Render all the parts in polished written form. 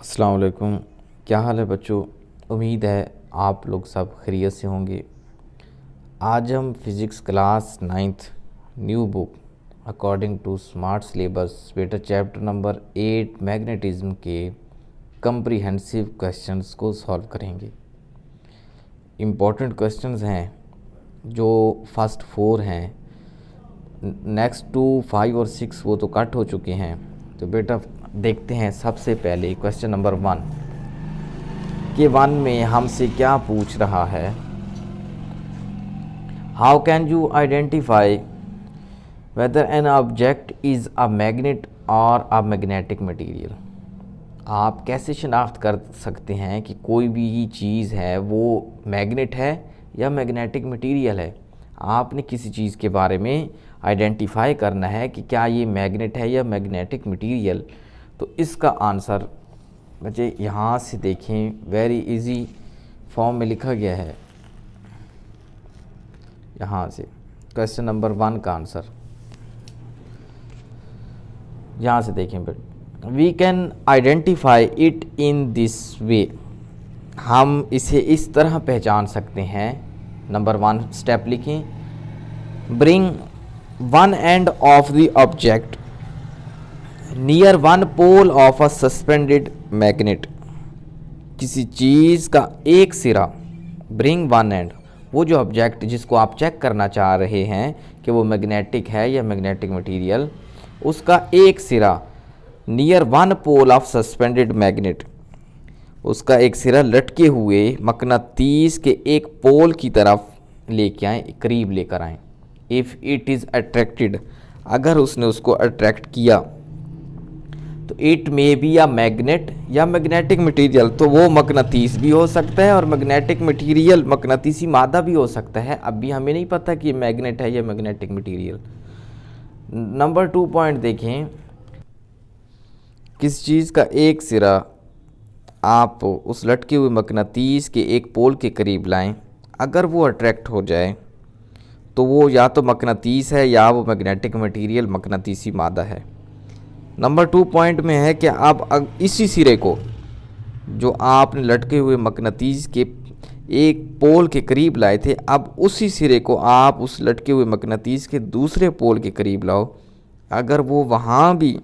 अस्सलाम वालेकुम। क्या हाल है बच्चों। उम्मीद है आप लोग सब खैरियत से होंगे। आज हम physics class 9th new book according to smart syllabus बेटा चैप्टर नंबर 8 मैग्नेटिज्म के कम्प्रीहेंसिव क्वेश्चंस को सॉल्व करेंगे। इम्पॉर्टेंट क्वेश्चंस हैं जो फर्स्ट 4 हैं, नेक्स्ट 2 5 और 6 वो तो कट हो चुके हैं। तो बेटा देखते हैं सबसे पहले क्वेश्चन नंबर 1 के 1 में हमसे क्या पूछ रहा है। How can you identify whether an object is a magnet और अ मैग्नेटिक मटीरियल। आप कैसे शनाख्त कर सकते हैं कि कोई भी चीज़ है वो मैग्नेट है या मैग्नेटिक मटीरियल है। आपने किसी चीज़ के बारे में आइडेंटिफाई करना है कि क्या ये मैग्नेट है या मैग्नेटिक मटीरियल। तो इसका आंसर बच्चे यहाँ से देखें, वेरी इजी फॉर्म में लिखा गया है। यहाँ से क्वेश्चन नंबर 1 का आंसर यहाँ से देखें बेटा, we can identify it in this way. हम इसे इस तरह पहचान सकते हैं। नंबर 1 स्टेप लिखें, bring one end of the object near one pole of a suspended magnet. किसी चीज़ का एक सिरा, ब्रिंग वन एंड, वो जो ऑब्जेक्ट जिसको आप चेक करना चाह रहे हैं कि वो मैग्नेटिक है या मैग्नेटिक मटेरियल, उसका एक सिरा near one pole of suspended magnet, उसका एक सिरा लटके हुए मकनातीस के एक पोल की तरफ लेके आए, करीब लेकर आए। इफ़ इट इज़ अट्रैक्टेड, अगर उसने उसको अट्रैक्ट किया तो इट मे बी या मैग्नेट या मैग्नेटिक मटेरियल, तो वो मकनातीस भी हो सकता है और मैग्नेटिक मटेरियल मकनातीसी मादा भी हो सकता है। अभी हमें नहीं पता कि ये मैग्नेट है या मैग्नेटिक मटेरियल। नंबर 2 पॉइंट देखें, किस चीज़ का एक सिरा आप उस लटके हुए मकनातीस के एक पोल के करीब लाएं, अगर वो अट्रैक्ट हो जाए तो वो या तो मकनातीस है या वो मैग्नेटिक मटेरियल मकनातीसी मादा है। नंबर 2 पॉइंट में है कि आप इसी सिरे को जो आपने लटके हुए मकनातीस के एक पोल के करीब लाए थे, अब उसी सिरे को आप उस लटके हुए मकनातीस के दूसरे पोल के करीब लाओ, अगर वो वहाँ भी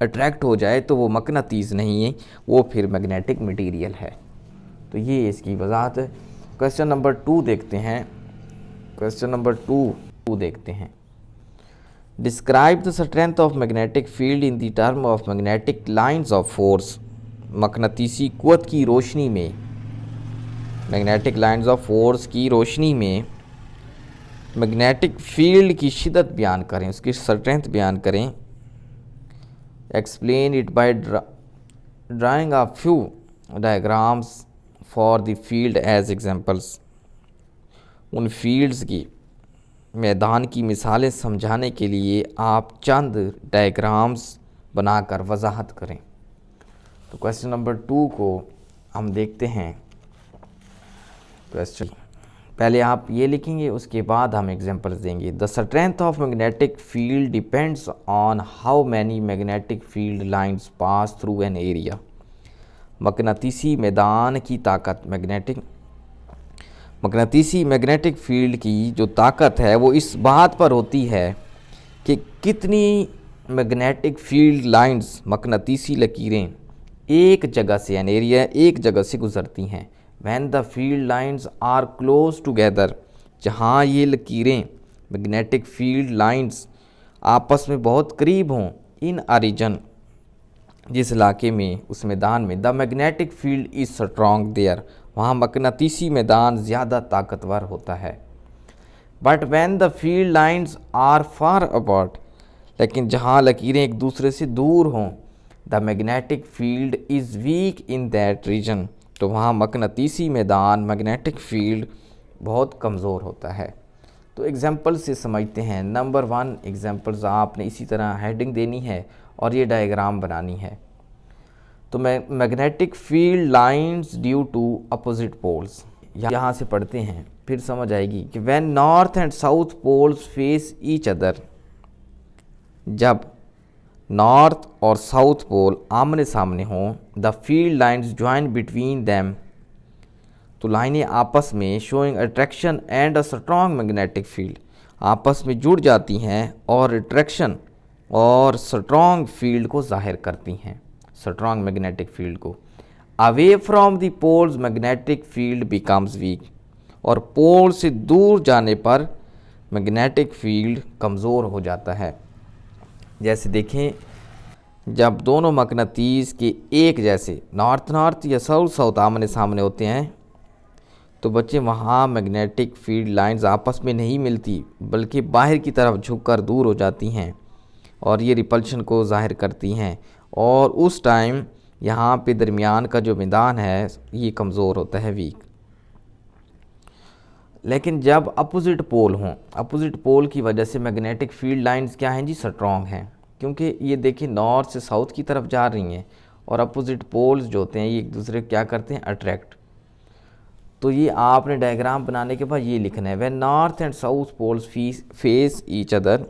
अट्रैक्ट हो जाए तो वो मकनातीस नहीं है, वो फिर मैग्नेटिक मटेरियल है। तो ये इसकी वजाहत है। क्वेश्चन नंबर 2 देखते हैं। क्वेश्चन नंबर 2 देखते हैं, describe the strength of magnetic field in the term of magnetic lines of force. मकनातीसी क़ुव्वत की रोशनी में, मैग्नेटिक लाइंस ऑफ फोर्स की रोशनी में मैग्नेटिक फील्ड की शिद्दत बयान करें, उसकी स्ट्रेंथ बयान करें। Explain it by drawing a few diagrams for the field as examples. उन फील्ड्स की, मैदान की मिसालें समझाने के लिए आप चंद डायग्राम्स बनाकर वजाहत करें। तो क्वेश्चन नंबर 2 को हम देखते हैं। क्वेश्चन पहले आप ये लिखेंगे, उसके बाद हम एग्जांपल्स देंगे। The strength of magnetic field depends on how many magnetic field lines pass through an area. मकनातीसी मैदान की ताकत, मकनातीसी मैग्नेटिक फील्ड की जो ताकत है वो इस बात पर होती है कि कितनी मैग्नेटिक फील्ड लाइंस, मकनातीसी लकीरें एक जगह से, एन एरिया एक जगह से गुजरती हैं। When the field lines are close together, जहाँ ये लकीरें, मैग्नेटिक फील्ड लाइंस आपस में बहुत करीब हों, इन अ रीजन, जिस इलाके में, उस मैदान में, the magnetic field is strong there, वहाँ मकनातीसी मैदान ज़्यादा ताकतवर होता है। But when the field lines are far apart, लेकिन जहाँ लकीरें एक दूसरे से दूर हों, the magnetic field is weak in that region, तो वहाँ मकनातीसी मैदान, मैग्नेटिक फील्ड बहुत कमज़ोर होता है। तो एग्जांपल से समझते हैं। नंबर 1 एग्जांपल्स आपने इसी तरह हेडिंग देनी है और ये डायग्राम बनानी है। तो magnetic field lines due to opposite poles, यहाँ से पढ़ते हैं फिर समझ आएगी कि when north and south poles face each other, जब नॉर्थ और साउथ पोल आमने सामने हों, the field lines join between them, तो लाइनें आपस में showing attraction and a strong magnetic field, आपस में जुड़ जाती हैं और अट्रैक्शन और स्ट्रॉन्ग फील्ड को जाहिर करती हैं, स्ट्रॉन्ग मैग्नेटिक फील्ड को। Away from the poles magnetic field becomes weak, और पोल से दूर जाने पर मैग्नेटिक फील्ड कमज़ोर हो जाता है। जैसे देखें, जब दोनों मकनातीस के एक जैसे नॉर्थ नॉर्थ या साउथ साउथ आमने सामने होते हैं तो बच्चे वहाँ मैग्नेटिक फील्ड लाइंस आपस में नहीं मिलती, बल्कि बाहर की तरफ झुककर दूर हो जाती हैं और ये रिपल्शन को ज़ाहिर करती हैं, और उस टाइम यहाँ पे दरमियान का जो मैदान है ये कमज़ोर होता है, वीक। लेकिन जब अपोजिट पोल हों, अपोजिट पोल की वजह से मैग्नेटिक फील्ड लाइंस क्या हैं जी, स्ट्रॉन्ग हैं, क्योंकि ये देखिए नॉर्थ से साउथ की तरफ जा रही हैं और अपोजिट पोल्स जो होते हैं ये एक दूसरे को क्या करते हैं, अट्रैक्ट। तो ये आपने डायग्राम बनाने के बाद ये लिखना है, when north and south poles face each other,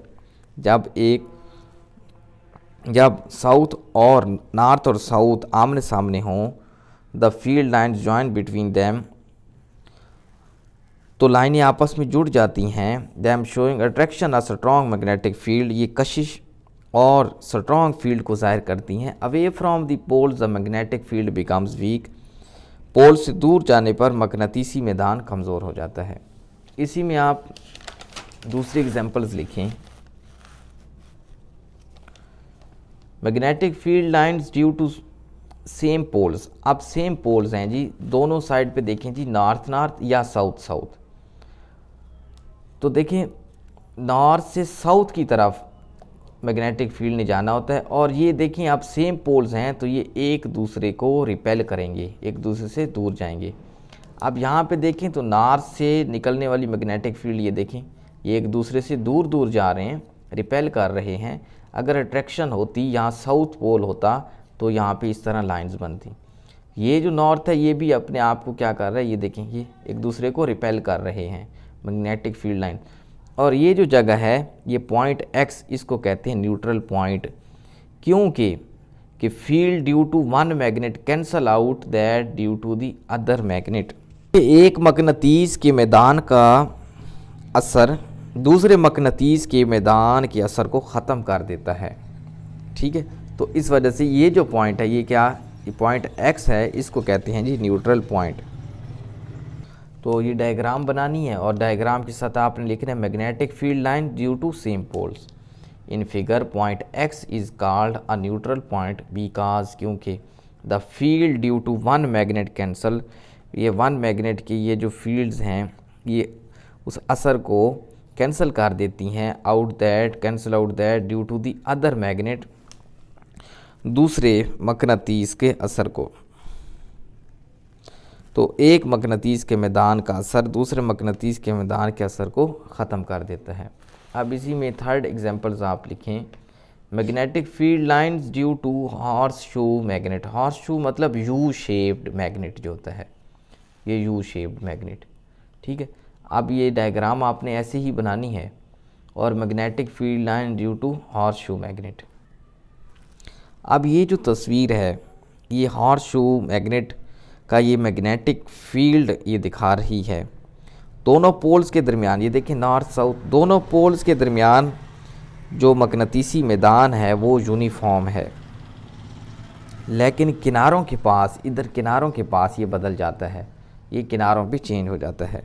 जब साउथ और नॉर्थ और साउथ आमने सामने हों, the field lines join between them, तो लाइनें आपस में जुड़ जाती हैं, them showing attraction a strong magnetic field, ये कशिश और स्ट्रॉन्ग फील्ड को ज़ाहिर करती हैं। Away from the poles the magnetic field becomes weak, pole से दूर जाने पर मकनातीसी मैदान कमज़ोर हो जाता है। इसी में आप दूसरी एग्जांपल्स लिखें, magnetic field lines due to same poles, अब सेम पोल्स हैं जी, दोनों साइड पे देखें जी, नॉर्थ नॉर्थ या साउथ साउथ, तो देखें नॉर्थ से साउथ की तरफ मैग्नेटिक फील्ड ने जाना होता है, और ये देखें आप सेम पोल्स हैं तो ये एक दूसरे को रिपेल करेंगे, एक दूसरे से दूर जाएंगे। अब यहाँ पे देखें तो नॉर्थ से निकलने वाली मैग्नेटिक फील्ड ये देखें, ये एक दूसरे से दूर दूर जा रहे हैं, रिपेल कर रहे हैं। अगर अट्रैक्शन होती यहाँ साउथ पोल होता तो यहाँ पे इस तरह लाइंस बनती। ये जो नॉर्थ है ये भी अपने आप को क्या कर रहा है, ये देखें, ये एक दूसरे को रिपेल कर रहे हैं मैग्नेटिक फील्ड लाइन। और ये जो जगह है ये पॉइंट एक्स, इसको कहते हैं न्यूट्रल पॉइंट, क्योंकि कि field due to one magnet cancel out that due to the other magnet, एक मकनातीस के मैदान का असर दूसरे मकनातीस के मैदान के असर को ख़त्म कर देता है, ठीक है। तो इस वजह से ये जो पॉइंट है ये क्या, ये पॉइंट एक्स है, इसको कहते हैं जी न्यूट्रल पॉइंट। तो ये डायग्राम बनानी है और डायग्राम के साथ आपने लिखना है magnetic field line due to same poles in figure point X is called a neutral point because, क्योंकि the field due to one magnet cancel, ये वन मैग्नेट की ये जो फील्ड्स हैं ये उस असर को कैंसिल कर देती हैं, cancel out that due to the other magnet, दूसरे मकनातीस के असर को। तो एक मकनातीस के मैदान का असर दूसरे मकनातीस के मैदान के असर को ख़त्म कर देता है। अब इसी में थर्ड एग्जांपल्स आप लिखें, magnetic field lines due to horseshoe magnet, horseshoe मतलब यू शेप्ड मैग्नेट जो होता है, ये यू शेप्ड मैग्नेट, ठीक है। अब ये डायग्राम आपने ऐसे ही बनानी है, और magnetic field line due to horseshoe magnet. अब ये जो तस्वीर है ये हॉर्स शू मैग्नेट का ये मैग्नेटिक फील्ड ये दिखा रही है दोनों पोल्स के दरमियान, ये देखें नॉर्थ साउथ दोनों पोल्स के दरमियान जो मकनातीसी मैदान है वो यूनिफॉर्म है, लेकिन किनारों के पास, इधर किनारों के पास ये बदल जाता है, ये किनारों पे चेंज हो जाता है।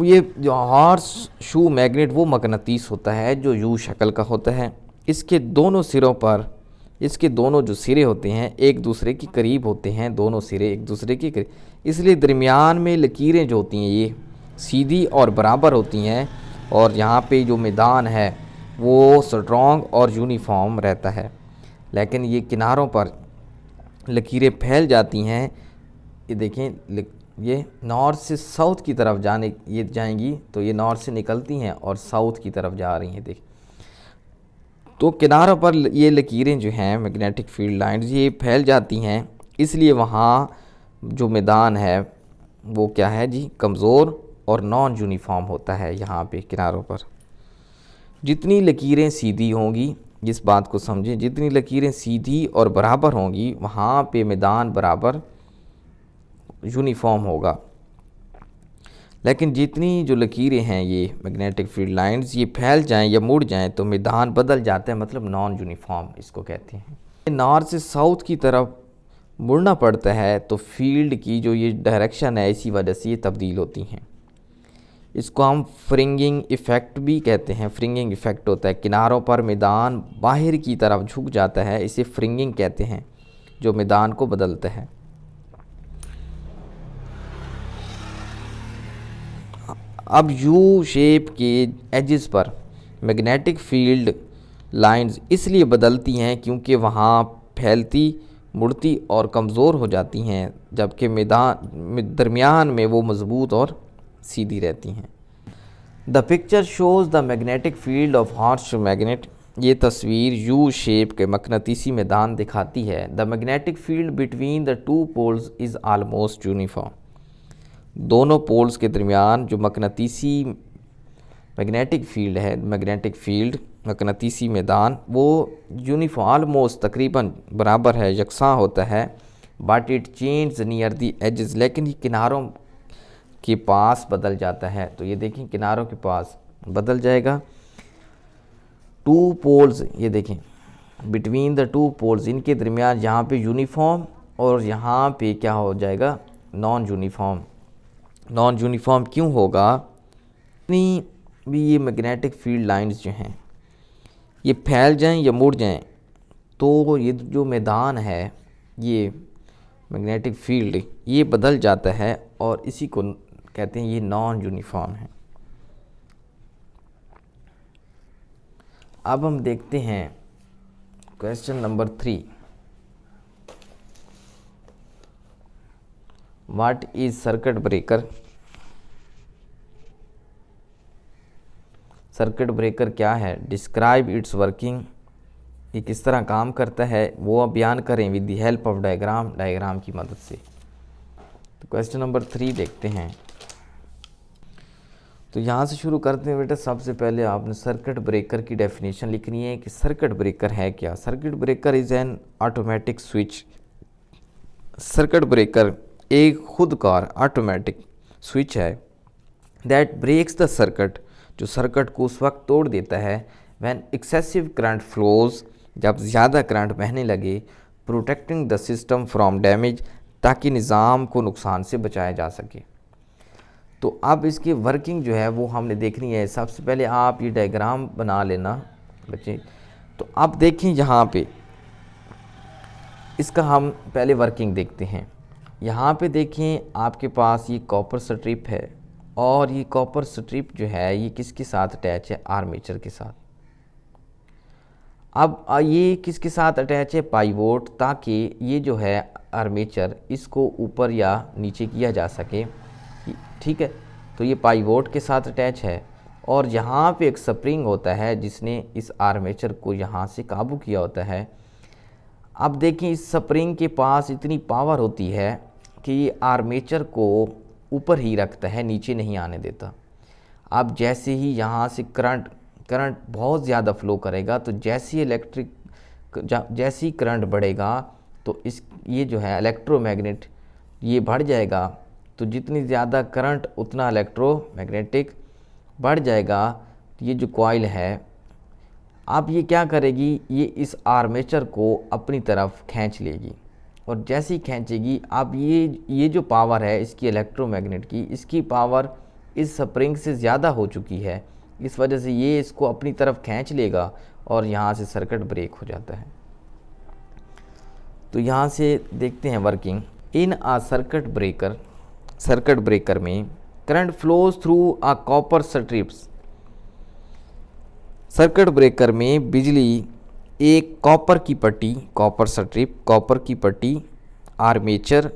ये जो हॉर्स शू मैग्नेट वो मकनातीस होता है जो यू शक्ल का होता है, इसके दोनों सिरों पर, इसके दोनों जो सिरे होते हैं एक दूसरे के करीब होते हैं, दोनों सिरे एक दूसरे के करीब, इसलिए दरमियान में लकीरें जो होती हैं ये सीधी और बराबर होती हैं, और यहाँ पे जो मैदान है वो स्ट्रॉन्ग और यूनिफॉर्म रहता है। लेकिन ये किनारों पर लकीरें फैल जाती हैं, ये देखें, ये नॉर्थ से साउथ की तरफ ये जाएंगी तो ये नॉर्थ से निकलती हैं और साउथ की तरफ जा रही हैं, देख। तो किनारों पर ये लकीरें जो हैं मैग्नेटिक फील्ड लाइंस ये फैल जाती हैं, इसलिए वहाँ जो मैदान है वो क्या है जी, कमज़ोर और नॉन यूनिफॉर्म होता है। यहाँ पे किनारों पर जितनी लकीरें सीधी होंगी इस बात को समझें, जितनी लकीरें सीधी और बराबर होंगी वहाँ पे मैदान बराबर यूनिफॉर्म होगा, लेकिन जितनी जो लकीरें हैं ये मैग्नेटिक फील्ड लाइंस ये फैल जाएं या मुड़ जाएं तो मैदान बदल जाता है, मतलब नॉन यूनिफॉर्म इसको कहते हैं। नॉर्थ से साउथ की तरफ मुड़ना पड़ता है तो फील्ड की जो ये डायरेक्शन है इसी वजह से ये तब्दील होती हैं। इसको हम फ्रिंगिंग इफ़ेक्ट भी कहते हैं। फ्रिंगिंग इफ़ेक्ट होता है किनारों पर मैदान बाहर की तरफ झुक जाता है, इसे फ्रिंगिंग कहते हैं, जो मैदान को बदलता है। अब यू शेप के एजेस पर मैग्नेटिक फील्ड लाइंस इसलिए बदलती हैं क्योंकि वहाँ फैलती, मुड़ती और कमज़ोर हो जाती हैं, जबकि मैदान दरमियान में वो मज़बूत और सीधी रहती हैं। The picture shows the magnetic field of horse magnet. ये तस्वीर यू शेप के मकनातीसी मैदान दिखाती है। The magnetic field between the two poles is almost uniform. दोनों पोल्स के दरमियान जो मकनातीसी मैग्नेटिक फील्ड है, मैग्नेटिक फील्ड मकनातीसी मैदान, वो यूनिफॉर्म आलमोस्ट तकरीबन बराबर है, यकसा होता है। But it change near the edges, लेकिन ये किनारों के पास बदल जाता है। तो ये देखें किनारों के पास बदल जाएगा। टू पोल्स, ये देखें बिटवीन द टू पोल्स, इनके दरमियान यहाँ पे यूनिफॉर्म और यहाँ पे क्या हो जाएगा, नॉन यूनिफॉर्म। नॉन यूनिफॉर्म क्यों होगा, इतनी भी ये मैग्नेटिक फील्ड लाइंस जो हैं ये फैल जाएं या मुड़ जाएं तो ये जो मैदान है ये मैग्नेटिक फील्ड ये बदल जाता है और इसी को कहते हैं ये नॉन यूनिफॉर्म है। अब हम देखते हैं question number 3। What is circuit breaker. Circuit breaker क्या है, डिस्क्राइब इट्स वर्किंग, ये किस तरह काम करता है वो आप बयान करें with the help of diagram, diagram की मदद से। तो क्वेश्चन नंबर 3 देखते हैं। तो यहाँ से शुरू करते हैं बेटा। सबसे पहले आपने सर्किट ब्रेकर की डेफिनेशन लिखनी है कि सर्किट ब्रेकर है क्या। Circuit breaker is an automatic switch. Circuit breaker एक खुदकार ऑटोमेटिक स्विच है दैट ब्रेक्स द सर्किट, जो सर्किट को उस वक्त तोड़ देता है व्हेन एक्सेसिव करंट फ्लोज, जब ज़्यादा करंट बहने लगे, protecting the system from damage, ताकि निज़ाम को नुकसान से बचाया जा सके। तो अब इसकी वर्किंग जो है वो हमने देखनी है। सबसे पहले आप ये डायग्राम बना लेना बच्चे। तो आप देखें यहाँ पे इसका हम पहले वर्किंग देखते हैं। यहाँ पे देखें आपके पास ये कॉपर स्ट्रिप है और ये कॉपर स्ट्रिप जो है ये किसके साथ अटैच है, आर्मेचर के साथ। अब ये किसके साथ अटैच है, पाइवोट, ताकि ये जो है आर्मेचर इसको ऊपर या नीचे किया जा सके, ठीक है। तो ये पाइवोट के साथ अटैच है और यहाँ पे एक स्प्रिंग होता है जिसने इस आर्मेचर को यहाँ से काबू किया होता है। अब देखिए इस स्प्रिंग के पास इतनी पावर होती है कि ये आर्मेचर को ऊपर ही रखता है, नीचे नहीं आने देता। अब जैसे ही यहाँ से करंट बहुत ज़्यादा फ़्लो करेगा तो जैसे ही करंट बढ़ेगा तो ये जो है इलेक्ट्रोमैग्नेट ये बढ़ जाएगा। तो जितनी ज़्यादा करंट उतना इलेक्ट्रोमैग्नेटिक बढ़ जाएगा। ये जो कॉइल है अब ये क्या करेगी, ये इस आर्मेचर को अपनी तरफ खींच लेगी और जैसे ही खींचेगी अब ये जो पावर है इसकी इलेक्ट्रोमैग्नेट की, इसकी पावर इस स्प्रिंग से ज़्यादा हो चुकी है। इस वजह से ये इसको अपनी तरफ खींच लेगा और यहाँ से सर्किट ब्रेक हो जाता है। तो यहाँ से देखते हैं वर्किंग। इन आ सर्किट ब्रेकर में करंट फ्लोज थ्रू आ कॉपर स्ट्रिप्स। सर्किट ब्रेकर में बिजली एक कॉपर की पट्टी, कॉपर स्ट्रिप, कॉपर की पट्टी, armature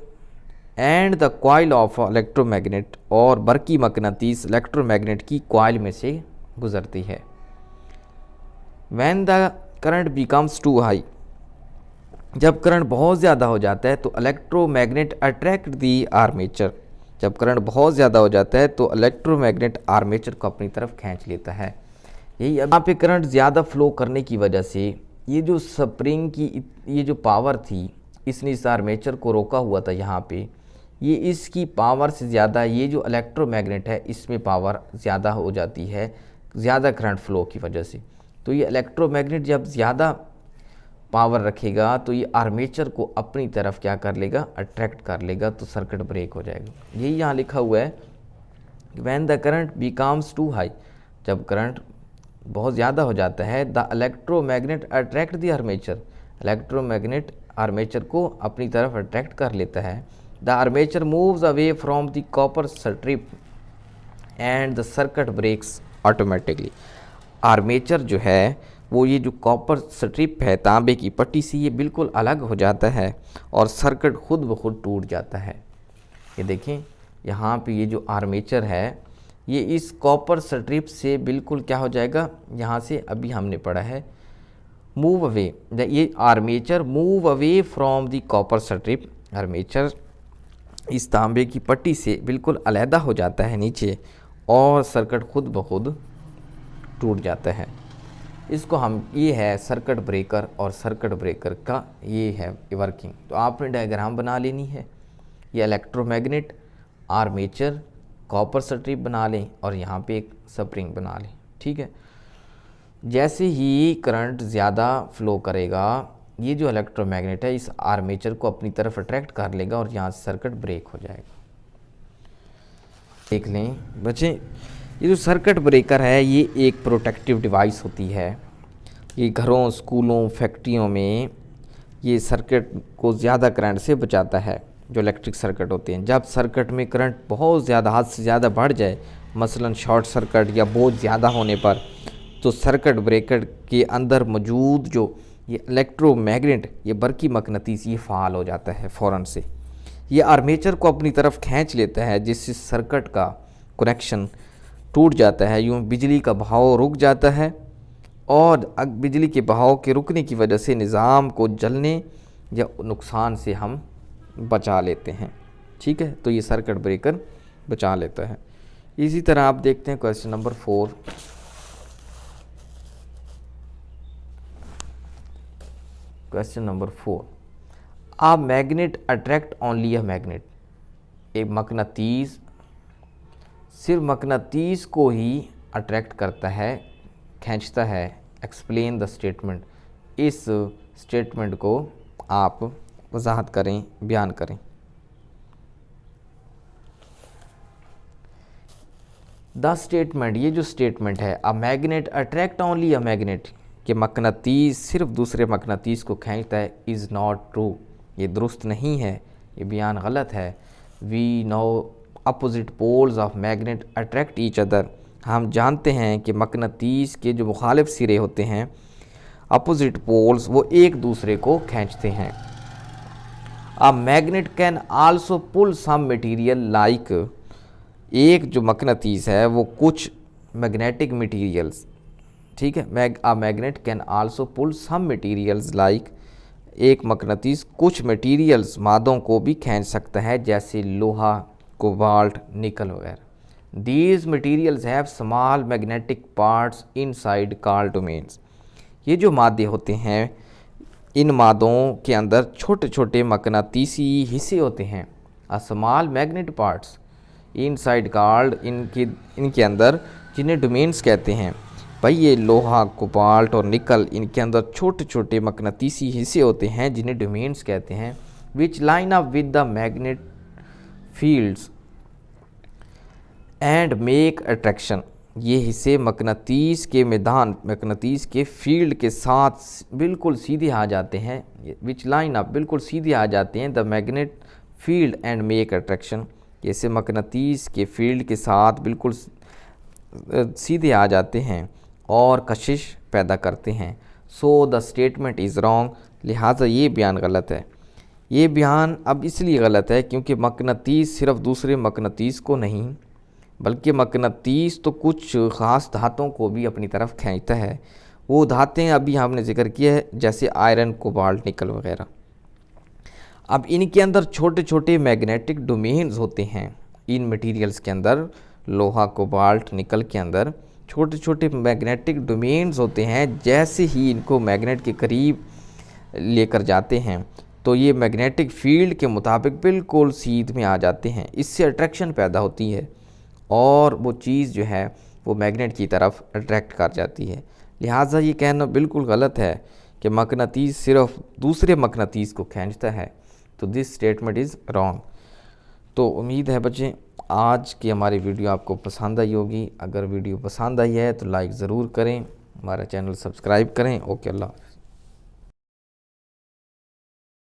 and the coil of electromagnet और बरकी मकनातीस इलेक्ट्रोमैग्नेट की कॉइल में से गुजरती है। When the current becomes too high, जब करंट बहुत ज़्यादा हो जाता है तो इलेक्ट्रोमैग्नेट अट्रैक्ट दी आर्मेचर। जब करंट बहुत ज़्यादा हो जाता है तो इलेक्ट्रोमैग्नेट आर्मेचर को अपनी तरफ खींच लेता है। यही अब यहाँ पे करंट ज़्यादा फ्लो करने की वजह से ये जो स्प्रिंग की ये जो पावर थी, इसने इस आर्मेचर को रोका हुआ था यहाँ पे, ये इसकी पावर से ज़्यादा ये जो इलेक्ट्रोमैग्नेट है इसमें पावर ज़्यादा हो जाती है ज़्यादा करंट फ्लो की वजह से। तो ये इलेक्ट्रोमैग्नेट जब ज़्यादा पावर रखेगा तो ये आर्मेचर को अपनी तरफ क्या कर लेगा, अट्रैक्ट कर लेगा, तो सर्किट ब्रेक हो जाएगा। यही यहाँ लिखा हुआ है, when the current becomes too high, जब करंट बहुत ज़्यादा हो जाता है, the electromagnet attract the armature, electromagnet armature को अपनी तरफ अट्रैक्ट कर लेता है। The armature moves away from the copper strip and the circuit breaks automatically. Armature जो है वो ये जो कॉपर स्ट्रिप है तांबे की पट्टी से ये बिल्कुल अलग हो जाता है और सर्किट खुद ब खुद टूट जाता है। ये देखें यहाँ पे ये जो आर्मेचर है ये इस कॉपर स्ट्रिप से बिल्कुल क्या हो जाएगा, यहाँ से अभी हमने पढ़ा है मूव अवे, ये armature move away from the copper strip, armature इस तांबे की पट्टी से बिल्कुल अलहदा हो जाता है नीचे और सर्किट खुद ब खुद टूट जाता है। इसको हम, ये है सर्किट ब्रेकर और सर्किट ब्रेकर का ये है वर्किंग। तो आपने डायग्राम बना लेनी है, ये इलेक्ट्रोमैग्नेट, आर्मेचर, कॉपर स्ट्रिप बना लें और यहाँ पे एक स्प्रिंग बना लें। ठीक है, जैसे ही करंट ज़्यादा फ्लो करेगा ये जो इलेक्ट्रोमैग्नेट है इस आर्मेचर को अपनी तरफ अट्रैक्ट कर लेगा और यहाँ से सर्किट ब्रेक हो जाएगा। देख लें बच्चे, ये जो सर्किट ब्रेकर है ये एक प्रोटेक्टिव डिवाइस होती है। ये घरों, स्कूलों, फैक्ट्रियों में ये सर्किट को ज़्यादा करंट से बचाता है, जो इलेक्ट्रिक सर्किट होते हैं। जब सर्किट में करंट बहुत ज़्यादा, हद से ज़्यादा बढ़ जाए, मसलन शॉर्ट सर्किट या बहुत ज़्यादा होने पर, तो सर्किट ब्रेकर के अंदर मौजूद जो ये इलेक्ट्रोमैग्नेट, ये बरकी मकनतीस, ये फ़ाल हो जाता है फ़ौरन से। ये आर्मेचर को अपनी तरफ खींच लेता है जिससे सर्किट का कनेक्शन टूट जाता है। यूँ बिजली का बहाव रुक जाता है और बिजली के बहाव के रुकने की वजह से निज़ाम को जलने या नुकसान से हम बचा लेते हैं। ठीक है, तो ये सर्किट ब्रेकर बचा लेता है। इसी तरह आप देखते हैं question number 4। Question number 4, a magnet attract only a magnet, एक मकनातीस सिर्फ मकनातीस को ही अट्रैक्ट करता है, खींचता है। एक्सप्लेन द स्टेटमेंट, इस स्टेटमेंट को आप वजाहत करें, बयान करें। द स्टेटमेंट, ये जो स्टेटमेंट है, a magnet attract only a magnet, कि मकनातीस सिर्फ दूसरे मकनातीस को खींचता है, इज़ नॉट ट्रू, ये दुरुस्त नहीं है, ये बयान गलत है। We know opposite poles of magnet attract each other, हम जानते हैं कि मकनातीस के जो मुखालिफ सिरे होते हैं, अपोजिट पोल्स, वो एक दूसरे को खींचते हैं। A magnet can also pull some material like, एक जो मकनातीस है वो कुछ मैग्नेटिक मटीरियल्स, ठीक है, a magnet can also pull some materials like, एक मकनातीस कुछ मटीरियल्स, मादों को भी खींच सकता है जैसे लोहा, कोबाल्ट, निकल वगैरह। These materials have small magnetic parts inside called domains, ये जो मादे होते हैं इन मादों के अंदर छोटे छोटे मकनातीसी हिस्से होते हैं। Small magnet parts inside called, इनके अंदर जिन्हें डोमेन्स कहते हैं। भाई ये लोहा, कोबाल्ट और निकल, इनके अंदर छोटे छोटे मकनातीसी हिस्से होते हैं जिन्हें डोमेन्स कहते हैं। Which line up with the magnet fields and make attraction, ये हिस्से मकनातीस के मैदान, मकनातीस के फील्ड के साथ बिल्कुल सीधे आ जाते हैं। विच लाइन अप, बिल्कुल सीधे आ जाते हैं the magnet field and make attraction, जैसे मकनातीस के फील्ड के साथ बिल्कुल सीधे आ जाते हैं और कशिश पैदा करते हैं। So the statement is wrong, लिहाजा ये बयान गलत है। ये बयान अब इसलिए गलत है क्योंकि मकनातीस सिर्फ दूसरे मकनातीस को नहीं, बल्कि मकनातीस तो कुछ ख़ास धातों को भी अपनी तरफ खींचता है। वो धातें अभी हमने जिक्र किया है, जैसे आयरन, कोबाल्ट, निकल वगैरह। अब इनके अंदर छोटे छोटे मैग्नेटिक डोमेन्स होते हैं। इन मटेरियल्स के अंदर, लोहा, कोबाल्ट, निकल के अंदर छोटे छोटे मैग्नेटिक डोमेन्स होते हैं, जैसे ही इनको मैग्नेट के करीब लेकर जाते हैं तो ये मैग्नेटिक फील्ड के मुताबिक बिल्कुल सीध में आ जाते हैं। इससे अट्रैक्शन पैदा होती है और वो चीज़ जो है वो मैग्नेट की तरफ अट्रैक्ट कर जाती है। लिहाजा ये कहना बिल्कुल गलत है कि मकनातीस सिर्फ दूसरे मकनातीस को खींचता है, तो दिस स्टेटमेंट इज़ रॉन्ग। तो उम्मीद है बच्चे आज की हमारी वीडियो आपको पसंद आई होगी। अगर वीडियो पसंद आई है तो लाइक ज़रूर करें, हमारा चैनल सब्सक्राइब करें। ओके, अल्लाह।